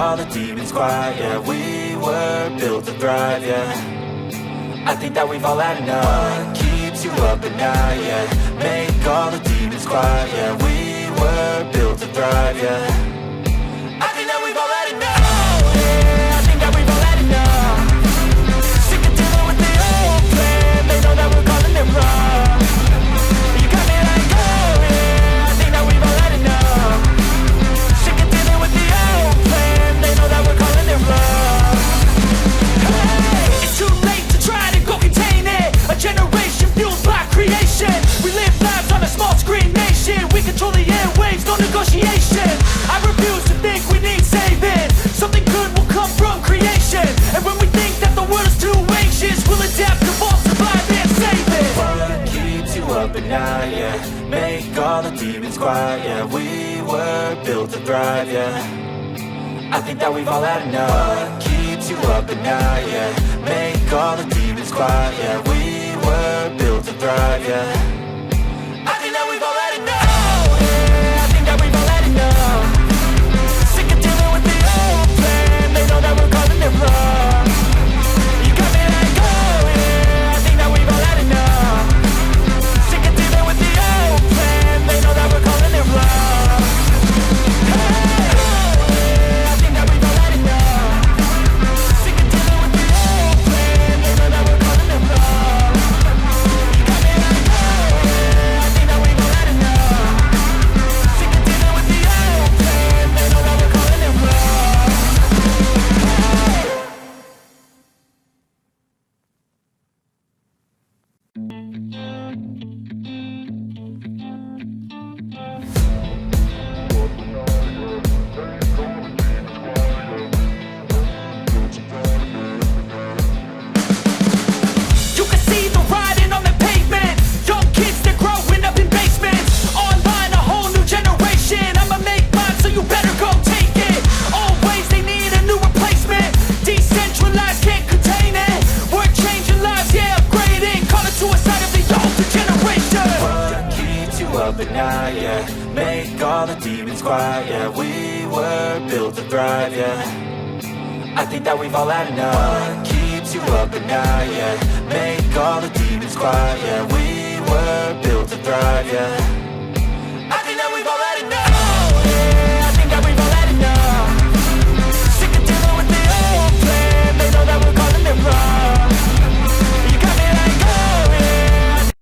all the demons quiet, yeah. We were built to thrive, yeah. I think that we've all had enough. What keeps you up at night, yeah. Make all the demons quiet, yeah. We were built to thrive, yeah. I think that we've all had enough. Oh, yeah, I think that we've all had enough. Sick of dealing with the old plan. They know that we're calling it wrong. You got me like, oh yeah, I think that we've all had enough. Sick of dealing with the old plan. They know that we're calling it wrong. Hey, it's too late to try to go contain it. A generation fueled by creation. We live lives on a small screen nation. We control the airwaves, no negotiation. I refuse to think we need saving. Something good will come from creation. And when we think that the world is too anxious, we'll adapt, evolve, survive and save it. What keeps you up at night, yeah. Make all the demons quiet, yeah. We were built to thrive, yeah. I think that we've all had enough. What keeps you up at night, yeah. Make all the demons quiet, yeah. We were built to thrive, yeah. I think that we've all had enough. Oh, yeah, I think that we've all had enough. Sick of dealing with the old plan. They know that we're calling it wrong. You got me like, oh yeah, I think that we've all had enough. Sick of dealing with the old plan. They know that we're calling it wrong. Hey, oh yeah, I think that we've all had enough. Sick of dealing with the old plan. They know that we're calling it wrong. You got me like, oh yeah, I think that we've all had enough. Sick of dealing with the old plan. They know that we're calling it wrong. You can see the writing on the pavement. Young kids, they're growing up in basements. Online, a whole new generation. I'ma make mine, so you better go take it. Always, they need a new replacement. Decentralized, can't contain it. We're changing lives, yeah, upgrading. Call it suicide of the older generation. What keeps you up at night, yeah. Make all the demons quiet, yeah. We were built to thrive, yeah. I think that we've all had enough. What keeps you up at night, yeah. Make all the demons quiet, yeah. We were built to thrive, yeah.